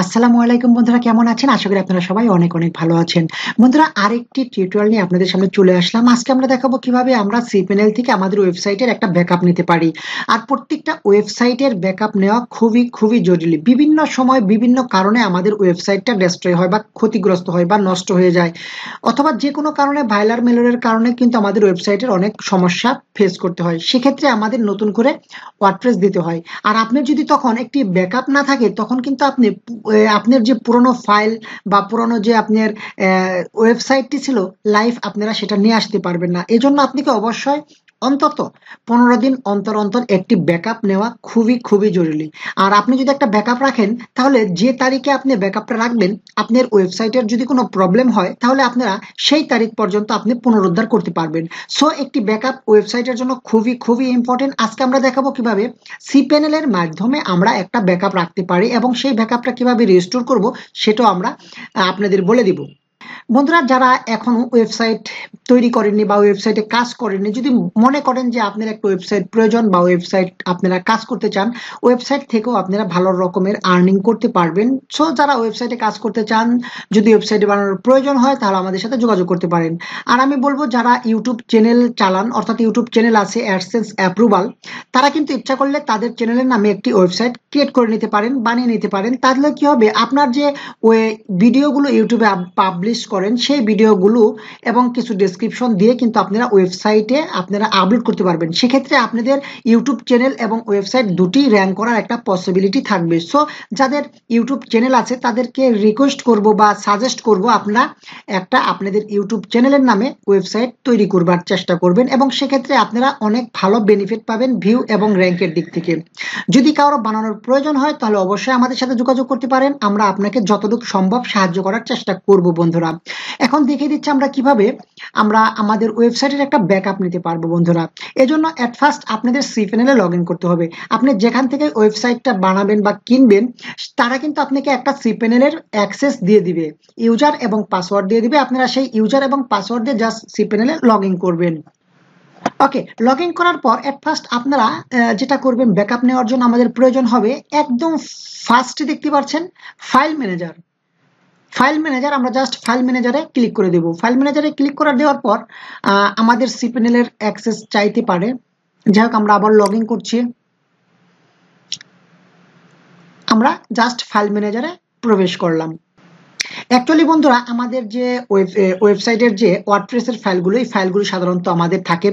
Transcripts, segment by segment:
আসসালামু আলাইকুম বন্ধুরা, কেমন আছেন? আশা করি আপনারা সবাই অনেক অনেক ভালো আছেন। বন্ধুরা, আরেকটি টিউটোরিয়াল নিয়ে আপনাদের সামনে চলে আসলাম। আজকে আমরা দেখাবো কিভাবে আমরা cPanel থেকে আমাদের ওয়েবসাইটের একটা ব্যাকআপ নিতে পারি। আর প্রত্যেকটা ওয়েবসাইটের ব্যাকআপ নেওয়া খুবই খুবই জরুরি। বিভিন্ন সময় বিভিন্ন কারণে আমাদের ওয়েবসাইটটা ডেস্ট্রয় হয় বা ক্ষতিগ্রস্ত হয় বা নষ্ট হয়ে যায়, অথবা যে কোনো কারণে ভাইরাল মেলের কারণে কিন্তু আমাদের ওয়েবসাইটের অনেক সমস্যা ফেস করতে হয়। সেক্ষেত্রে আমাদের নতুন করে ওয়ার্ডপ্রেস দিতে হয়। আর আপনার যদি তখন একটি ব্যাকআপ না থাকে, তখন কিন্তু আপনি আপনার যে পুরনো ফাইল বা পুরনো যে আপনার ওয়েবসাইটটি ছিল লাইভ, আপনারা সেটা নিয়ে আসতে পারবেন না। এজন্য আপনাকে অবশ্যই অন্তত 15 দিন অন্তর অন্তর একটি ব্যাকআপ নেওয়া খুবই খুবই জরুরি। আর আপনি যদি একটা ব্যাকআপ রাখেন, তাহলে যে তারিখে আপনি ব্যাকআপটা রাখবেন, আপনার ওয়েবসাইটের যদি কোনো প্রবলেম হয়, তাহলে আপনারা সেই তারিখ পর্যন্ত আপনি পুনরুদ্ধার করতে পারবেন। সো একটি ব্যাকআপ ওয়েবসাইটের জন্য খুবই খুবই ইম্পর্টেন্ট। আজকে আমরা দেখাবো কিভাবে cPanel এর মাধ্যমে আমরা একটা ব্যাকআপ রাখতে পারি এবং সেই ব্যাকআপটা কিভাবে রিস্টোর করব সেটাও আমরা আপনাদের বলে দিব। বন্ধুরা, যারা এখনো ওয়েবসাইট তৈরি করেননি বা ওয়েবসাইটে কাজ করেননি, যদি মনে করেন যে আপনার একটা ওয়েবসাইট প্রয়োজন বা ওয়েবসাইট আপনারা কাজ করতে চান, ওয়েবসাইট থেকেও আপনারা ভালো রকমের আর্নিং করতে পারবেন। সো যারা ওয়েবসাইটে কাজ করতে চান, যদি ওয়েবসাইট বানানোর প্রয়োজন হয়, তাহলে আমাদের সাথে যোগাযোগ করতে পারেন। আর আমি বলবো, যারা ইউটিউব চ্যানেল চালান, অর্থাৎ ইউটিউব চ্যানেল আছে অ্যাডসেন্স অ্যাপ্রুভাল, তারা কিন্তু ইচ্ছা করলে তাদের চ্যানেলের নামে একটি ওয়েবসাইট ক্রিয়েট করে নিতে পারেন, বানিয়ে নিতে পারেন। তাহলে কি হবে, আপনার যে ওই ভিডিওগুলো ইউটিউবে পাবলিশ করেন, সেই ভিডিওগুলো এবং কিছু ডেসক্রিপশন দিয়ে কিন্তু আপনারা ওয়েবসাইটে আপনারা আপলোড করতে পারবেন। সেক্ষেত্রে আপনাদের ইউটিউব চ্যানেল এবং ওয়েবসাইট দুটি র্যাঙ্ক করার একটা পসিবিলিটি থাকবে। সো যাদের ইউটিউব চ্যানেল আছে, তাদেরকে রিকোয়েস্ট করব বা সাজেস্ট করব, আপনারা একটা আপনাদের ইউটিউব চ্যানেলের নামে ওয়েবসাইট তৈরি করবার চেষ্টা করবেন এবং সেক্ষেত্রে আপনারা অনেক ভালো বেনিফিট পাবেন ভিউ এবং র্যাঙ্কের দিক থেকে। যদি কারো বানানোর প্রয়োজন হয়, তাহলে অবশ্যই আমাদের সাথে যোগাযোগ করতে পারেন। আমরা আপনাকে যতটুকু সম্ভব সাহায্য করার চেষ্টা করব বন্ধুরা। এখন দেখিয়ে দিচ্ছি আমরা কিভাবে আমরা আমাদের ওয়েবসাইটের একটা ব্যাকআপ নিতে পারবো বন্ধুরা। এজন্য এট ফার্স্ট আপনাদের cPanel এ লগ ইন করতে হবে। আপনি যেখান থেকে ওয়েবসাইটটা বানাবেন বা কিনবেন, তারা কিন্তু আপনাকে একটা cPanel এর অ্যাক্সেস দিয়ে দিবে, ইউজার এবং পাসওয়ার্ড দিয়ে দিবে। আপনারা সেই ইউজার এবং পাসওয়ার্ড দিয়ে just cPanel A log in করবেন। ওকে, লগ ইন করার পর এট ফার্স্ট আপনারা যেটা করবেন, ব্যাকআপ নেওয়ার জন্য আমাদের প্রয়োজন হবে একদম ফার্স্টে দেখতে পাচ্ছেন ফাইল ম্যানেজার। ফাইল ম্যানেজার, আমরা জাস্ট ফাইল ম্যানেজারে ক্লিক করে দেব। ফাইল ম্যানেজারে ক্লিক করে দেওয়ার পর আমাদের cPanel এর অ্যাক্সেস চাইতে পারে। যাই হোক, আমরা আবার লগ ইন করছি। আমরা জাস্ট ফাইল ম্যানেজারে প্রবেশ করলাম। অ্যাকচুয়ালি বন্ধুরা, আমাদের যে ওয়েবসাইটের যে ওয়ার্ডপ্রেসের ফাইলগুলো, এই ফাইলগুলো সাধারণত আমাদের থাকে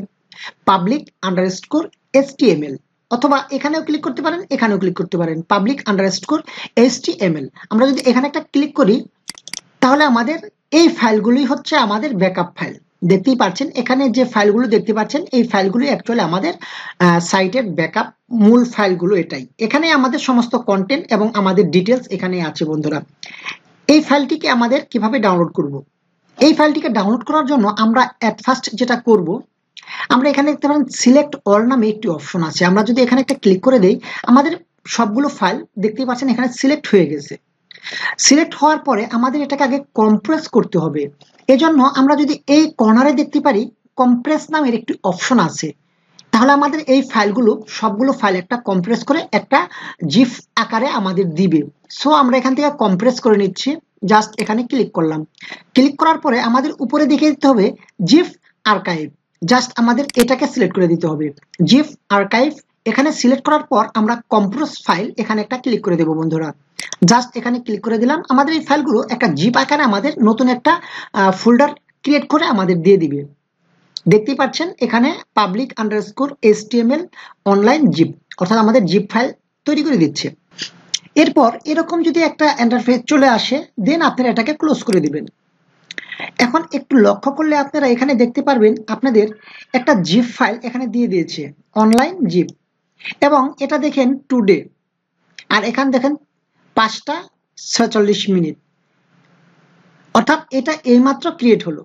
public_html, অথবা এখানেও ক্লিক করতে পারেন, এখানেও ক্লিক করতে পারেন public_html। আমরা যদি এখানে একটা ক্লিক করি, তাহলে আমাদের এই ফাইলগুলোই হচ্ছে আমাদের ব্যাকআপ ফাইল। দেখতেই পাচ্ছেন এখানে যে ফাইলগুলো দেখতে পাচ্ছেন, এই ফাইলগুলো অ্যাকচুয়ালি আমাদের সাইটের ব্যাকআপ মূল ফাইলগুলো। এটাই, এখানে আমাদের সমস্ত কন্টেন্ট এবং আমাদের ডিটেলস এখানে আছে বন্ধুরা। এই ফাইলটিকে আমাদের কিভাবে ডাউনলোড করব? এই ফাইলটিকে ডাউনলোড করার জন্য আমরা এট ফার্স্ট যেটা করব, আমরা এখানে দেখতে পারেন সিলেক্ট অল নামে একটি অপশন আছে। আমরা যদি এখানে একটা ক্লিক করে দেই, আমাদের সবগুলো ফাইল দেখতেই পাচ্ছেন এখানে সিলেক্ট হয়ে গেছে। সিলেক্ট হওয়ার পরে আমাদের এটাকে আগে কম্প্রেস করতে হবে। এজন্য আমরা যদি এই কর্নারে দেখতে পারি কম্প্রেস নামের একটি অপশন আছে, তাহলে আমাদের এই ফাইলগুলো সবগুলো ফাইল একটা কম্প্রেস করে একটা জিফ আকারে আমাদের দিবে। সো আমরা এখান থেকে কম্প্রেস করে নিচ্ছি। জাস্ট এখানে ক্লিক করলাম। ক্লিক করার পরে আমাদের উপরে দেখিয়ে দিতে হবে জিফ আর্কাইভ। জাস্ট আমাদের এটাকে সিলেক্ট করে দিতে হবে, জিফ আর্কাইভ। এখানে সিলেক্ট করার পর আমরা কম্প্রেস ফাইল এখানে একটা ক্লিক করে দেবো বন্ধুরা। জাস্ট এখানে ক্লিক করে দিলাম। আমাদের এই ফাইলগুলো একটা জিপ আকারে আমাদের নতুন একটা ফোল্ডার ক্রিয়েট করে আমাদের দিয়ে দিবে। দেখতেই পাচ্ছেন এখানে public_html অনলাইন জিপ, অর্থাৎ আমাদের জিপ ফাইল তৈরি করে দিচ্ছে। এরপর এরকম যদি একটা ইন্টারফেস চলে আসে, দেন আপনারা এটাকে ক্লোজ করে দিবেন। এখন একটু লক্ষ্য করলে আপনারা এখানে দেখতে পারবেন আপনাদের একটা জিপ ফাইল এখানে দিয়ে দিয়েছে, অনলাইন জিপ, এবং এটা দেখেন টুডে, আর এখানে দেখেন 5:46, অর্থাৎ এটা এইমাত্র ক্রিয়েট হলো।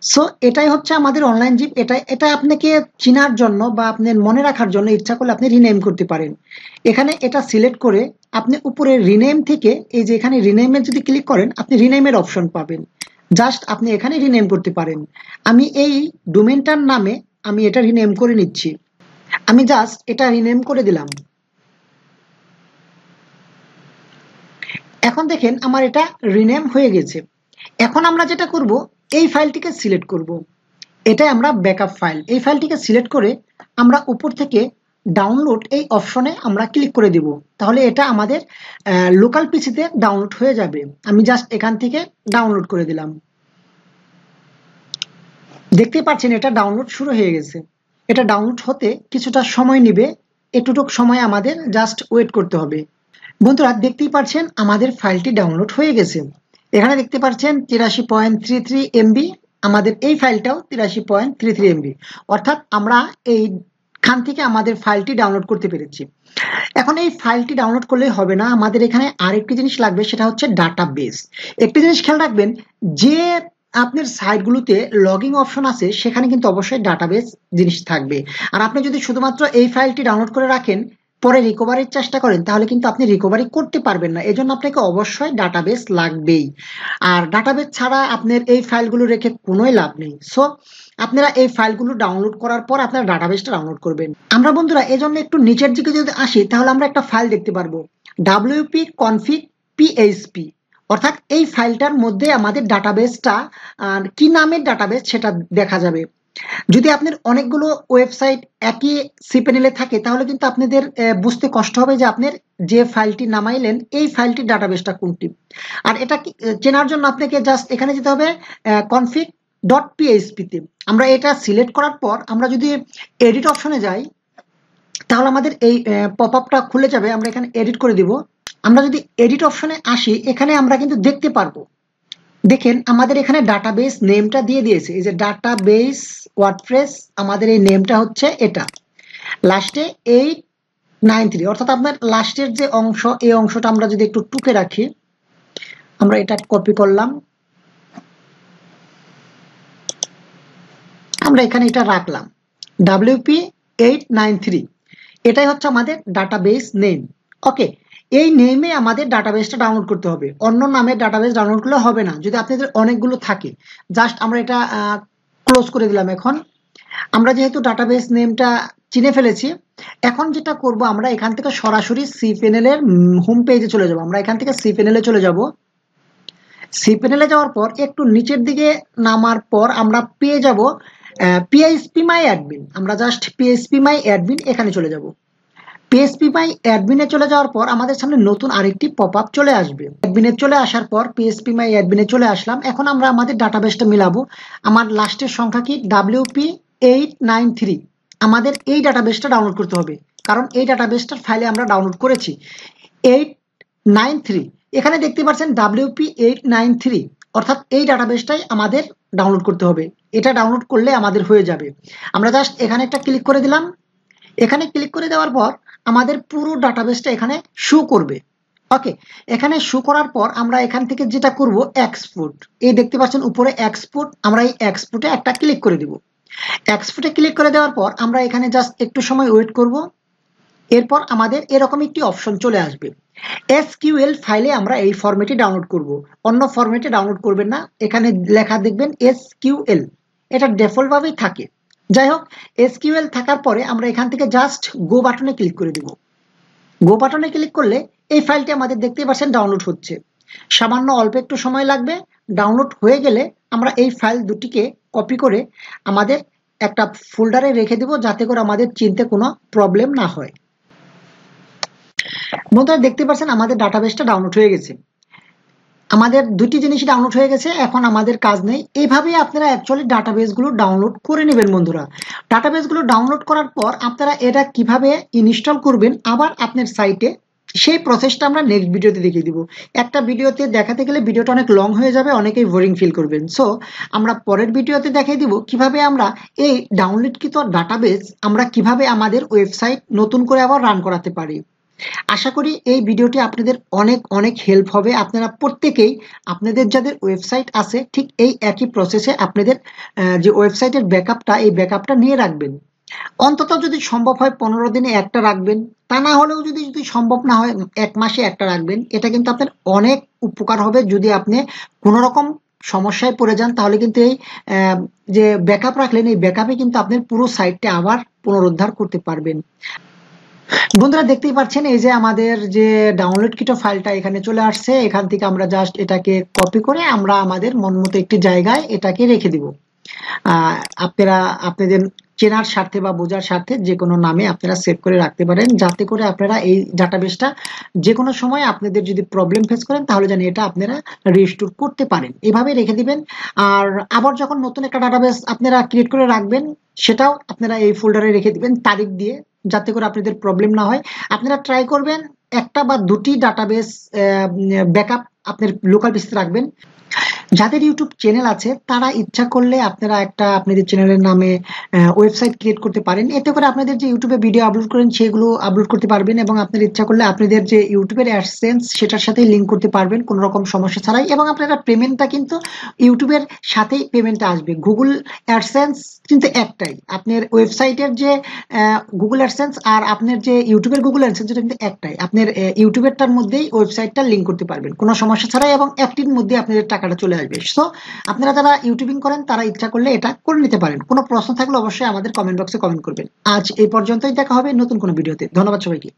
সো এটাই হচ্ছে আমাদের অনলাইন জিপ। এটা আপনাকে চেনার জন্য বা আপনার মনে রাখার জন্য ইচ্ছা করলে আপনি রিনেম করতে পারেন। এখানে এটা সিলেক্ট করে আপনি উপরে রিনেম থেকে, এই যে এখানে রিনেমে যদি ক্লিক করেন, আপনি রিনেমের অপশন পাবেন। জাস্ট আপনি এখানে রিনেম করতে পারেন। আমি এই ডোমেনটার নামে আমি এটা রিনেম করে নিচ্ছি। আমি জাস্ট এটা রিনেম করে দিলাম। এখন দেখেন আমার এটা রিনেম হয়ে গেছে। এখন আমরা যেটা করব, এই ফাইলটিকে সিলেক্ট করব, এটাই আমরা ব্যাকআপ ফাইল। এই ফাইলটিকে সিলেক্ট করে আমরা উপর থেকে ডাউনলোড এই অপশনে আমরা ক্লিক করে দিব, তাহলে এটা আমাদের লোকাল পিসিতে ডাউনলোড হয়ে যাবে। আমি জাস্ট এখান থেকে ডাউনলোড করে দিলাম। দেখতে পাচ্ছেন এটা ডাউনলোড শুরু হয়ে গেছে। এটা ডাউনলোড হতে কিছুটা সময় নেবে, এতটুক সময় আমাদের জাস্ট ওয়েট করতে হবে। বন্ধুরা দেখতেই পাচ্ছেন আমাদের ফাইলটি ডাউনলোড হয়ে গেছে। এখানে দেখতে পাচ্ছেন 83.33 এমবি। আমাদের এই ফাইলটাও 83.33 এমবি, অর্থাৎ আমরা এইখান থেকে আমাদের ফাইলটি ডাউনলোড করতে পেরেছি। এখন এই ফাইলটি ডাউনলোড করলে হবে না, আমাদের এখানে আরেকটি জিনিস লাগবে, সেটা হচ্ছে ডাটাবেস। একটি জিনিস খেয়াল রাখবেন, যে আপনার সাইটগুলোতে লগইন অপশন আছে সেখানে কিন্তু অবশ্যই ডাটাবেস জিনিস থাকবে। আর আপনি যদি শুধুমাত্র এই ফাইলটি ডাউনলোড করে রাখেন, পরে রিকভারির চেষ্টা করেন, তাহলে কিন্তু আপনি রিকভারি করতে পারবেন না। এজন্য আপনাকে অবশ্যই ডাটাবেস লাগবেই। আর ডাটাবেস ছাড়া আপনার এই ফাইলগুলো রেখে কোনোই লাভ নেই। সো আপনারা এই ফাইলগুলো ডাউনলোড করার পর আপনারা ডাটাবেসটা ডাউনলোড করবেন। আমরা বন্ধুরা এজন্য একটু নিচের দিকে যদি আসি, তাহলে আমরা একটা ফাইল দেখতে পারবো, wp config php। অর্থাৎ এই ফাইলটার মধ্যে আমাদের ডাটাবেসটা কি নামের ডাটাবেস সেটা দেখা যাবে। যদি আপনার অনেকগুলো ওয়েবসাইট একই সিপ্যানেলে থাকে, তাহলে কিন্তু আপনাদের বুঝতে কষ্ট হবে যে আপনার যে ফাইলটি নামাইলেন এই ফাইলটির ডাটাবেসটা কোনটি। আর এটা চেনার জন্য আপনাকে জাস্ট এখানে যেতে হবে config ডট পিএইচপি তে। আমরা এটা সিলেক্ট করার পর আমরা যদি এডিট অপশনে যাই, তাহলে আমাদের এই পপ আপটা খুলে যাবে। আমরা এখানে এডিট করে দিব। আমরা যদি এডিট অপশনে আসি, এখানে আমরা কিন্তু দেখতে পারবো, দেখেন আমাদের এখানে ডাটাবেস নেমটা দিয়ে দিয়েছে, এই যে ডাটাবেস ওয়ার্ডপ্রেস, আমাদের এই নেমটা হচ্ছে এটা, লাস্টে 893। অর্থাৎ আপনার লাস্টের যে অংশ, এই অংশটা আমরা যদি একটু টুকে রাখি, আমরা এটা কপি করলাম, আমরা এখানে এটা রাখলাম wp893। এটাই হচ্ছে আমাদের ডাটাবেস নেম। ওকে, এই নেমে আমাদের ডাটাবেসটা ডাউনলোড করতে হবে, অন্য নামের ডাটাবেস ডাউনলোড করলে হবে না যদি আপনাদের অনেকগুলো থাকে। জাস্ট আমরা এটা ক্লোজ করে দিলাম। এখন আমরা যেহেতু ডাটাবেস নেমটা চিনে ফেলেছি, এখন যেটা করব, আমরা এখান থেকে সরাসরি cpanel এর হোম পেজে চলে যাব। আমরা এখান থেকে cpanel এ চলে যাব। cpanel এ যাওয়ার পর একটু নিচের দিকে নামার পর আমরা পেয়ে যাব পিএইচপি মাই অ্যাডমিন। আমরা জাস্ট পিএইচপি মাই অ্যাডমিন এখানে চলে যাব। পিএইচপি মাই অ্যাডমিনে চলে যাওয়ার পর আমাদের সামনে নতুন আরেকটি পপ আপ চলে আসবে। অ্যাডমিনে চলে আসার পর পিএইচপি মাই অ্যাডমিনে চলে আসলাম। এখন আমরা আমাদের ডাটাবেসটা মিলাবো। আমার লাস্টের সংখ্যা কি wp893। আমাদের এই ডাটাবেসটা ডাউনলোড করতে হবে, কারণ এই ডাটাবেসটার ফাইলে আমরা ডাউনলোড করেছি 893। এখানে দেখতে পাচ্ছেন wp893, অর্থাৎ এই ডাটাবেসটাই আমাদের ডাউনলোড করতে হবে। এটা ডাউনলোড করলে আমাদের হয়ে যাবে। আমরা জাস্ট এখানে একটা ক্লিক করে দিলাম। এখানে ক্লিক করে দেওয়ার পর আমাদের পুরো ডাটাবেসটা এখানে শো করবে। ওকে, এখানে শো করার পর আমরা এখান থেকে যেটা করব, এক্সপোর্ট, এই দেখতে পাচ্ছেন উপরে এক্সপোর্ট, আমরা এই এক্সপোর্টে একটা ক্লিক করে দিব। এক্সপোর্টে ক্লিক করে দেওয়ার পর আমরা এখানে জাস্ট একটু সময় ওয়েট করব। এরপর আমাদের এরকম একটি অপশন চলে আসবে, এসকিউএল ফাইলে আমরা এই ফরম্যাটে ডাউনলোড করব, অন্য ফরম্যাটে ডাউনলোড করবেন না। এখানে লেখা দেখবেন এসকিউএল, এটা ডিফল্ট ভাবেই থাকে। যাই হোক, এসকিউএল থাকার পরে আমরা এখান থেকে জাস্ট গো বাটনে ক্লিক করে দিব। গো বাটনে ক্লিক করলে এই ফাইলটি আমাদের দেখতে পাচ্ছেন ডাউনলোড হচ্ছে। সামান্য অল্প একটু সময় লাগবে। ডাউনলোড হয়ে গেলে আমরা এই ফাইল দুটিকে কপি করে আমাদের একটা ফোল্ডারে রেখে দেব, যাতে করে আমাদের চিনতে কোনো প্রবলেম না হয়। বন্ধুরা দেখতে পাচ্ছেন আমাদের ডাটাবেসটা ডাউনলোড হয়ে গেছে। আমাদের দুটি জিনিস ডাউনলোড হয়ে গেছে, এখন আমাদের কাজ নেই। এইভাবেই আপনারা অ্যাকচুয়ালি ডাটাবেসগুলো ডাউনলোড করে নেবেন। বন্ধুরা ডাটাবেসগুলো ডাউনলোড করার পর আপনারা এটা কিভাবে ইনস্টল করবেন আবার আপনার সাইটে, সেই প্রসেসটা আমরা নেক্সট ভিডিওতে দেখিয়ে দিব। একটা ভিডিওতে দেখাতে গেলে ভিডিওটা অনেক লং হয়ে যাবে, অনেকেই বোরিং ফিল করবেন। সো আমরা পরের ভিডিওতে দেখিয়ে দিব কিভাবে আমরা এই ডাউনলোডকৃত ডাটাবেস আমরা কিভাবে আমাদের ওয়েবসাইট নতুন করে আবার রান করাতে পারি। আশা করি এই ভিডিওটি আপনাদের অনেক অনেক হেল্প হবে। আপনারা প্রত্যেকেই আপনাদের যাদের ওয়েবসাইট আছে ঠিক এই একই প্রসেসে আপনাদের যে ওয়েবসাইটের ব্যাকআপটা, এই ব্যাকআপটা নিয়ে রাখবেন। অন্তত যদি সম্ভব হয় 15 দিনে একটা রাখবেন, তা না হলেও যদি যদি সম্ভব না হয় 1 মাসে একটা রাখবেন। এটা কিন্তু আপনার অনেক উপকার হবে। যদি আপনি কোনো রকম সমস্যায় পড়ে যান, তাহলে কিন্তু এই যে ব্যাকআপ রাখলেন, এই ব্যাকআপে কিন্তু আপনার পুরো সাইটটা আবার পুনরুদ্ধার করতে পারবেন। বন্ধুরা দেখতেই পাচ্ছেন এই যে আমাদের যে ডাউনলোডকৃত ফাইলটা এখানে চলে আসছে। এখান থেকে আমরা জাস্ট এটাকে কপি করে আমরা আমাদের মন মতো একটি জায়গায় এটাকে রেখে দিব। আহ, আপনারা আপনাদের চেনার স্বার্থে বা বোঝার স্বার্থে যে কোনো নামে আপনারা সেভ করে রাখতে পারেন, যাতে করে আপনারা এই ডাটাবেসটা যে কোনো সময় আপনাদের যদি প্রবলেম ফেস করেন তাহলে যেন এটা আপনারা রিস্টোর করতে পারেন। এভাবে রেখে দিবেন। আর আবার যখন নতুন একটা ডাটাবেস আপনারা ক্রিয়েট করে রাখবেন, সেটাও আপনারা এই ফোল্ডারে রেখে দিবেন তারিখ দিয়ে, যাতে করে আপনাদের প্রবলেম না হয়। আপনারা ট্রাই করবেন একটা বা দুটি ডাটাবেস ব্যাকআপ আপনার লোকাল পিসিতে রাখবেন। যাদের ইউটিউব চ্যানেল আছে তারা ইচ্ছা করলে আপনারা একটা আপনাদের চ্যানেলের নামে ওয়েবসাইট ক্রিয়েট করতে পারেন। এতে করে আপনাদের যে ইউটিউবে ভিডিও আপলোড করেন সেগুলো আপলোড করতে পারবেন, এবং আপনার ইচ্ছা করলে আপনাদের যে ইউটিউবের অ্যাডসেন্স সেটার সাথে লিঙ্ক করতে পারবেন কোনো রকম সমস্যা ছাড়াই। এবং আপনারা পেমেন্টটা কিন্তু ইউটিউবের সাথেই পেমেন্টটা আসবে। গুগল অ্যাডসেন্স কিন্তু একটাই, আপনার ওয়েবসাইটের যে গুগল অ্যাডসেন্স আর আপনার যে ইউটিউবের গুগল অ্যাডসেন্স এটা কিন্তু একটাই। আপনার ইউটিউবেরটার মধ্যেই ওয়েবসাইটটা লিঙ্ক করতে পারবেন কোনো সমস্যা ছাড়াই, এবং একটির মধ্যে আপনাদের টাকাটা চলে আসবে। সো আপনারা যারা ইউটিউবিং করেন তারা ইচ্ছা করলে এটা করে নিতে পারেন। কোনো প্রশ্ন থাকলে অবশ্যই আমাদের কমেন্ট বক্সে কমেন্ট করবেন। আজ এই পর্যন্তই, দেখা হবে নতুন কোনো ভিডিওতে। ধন্যবাদ সবাইকে।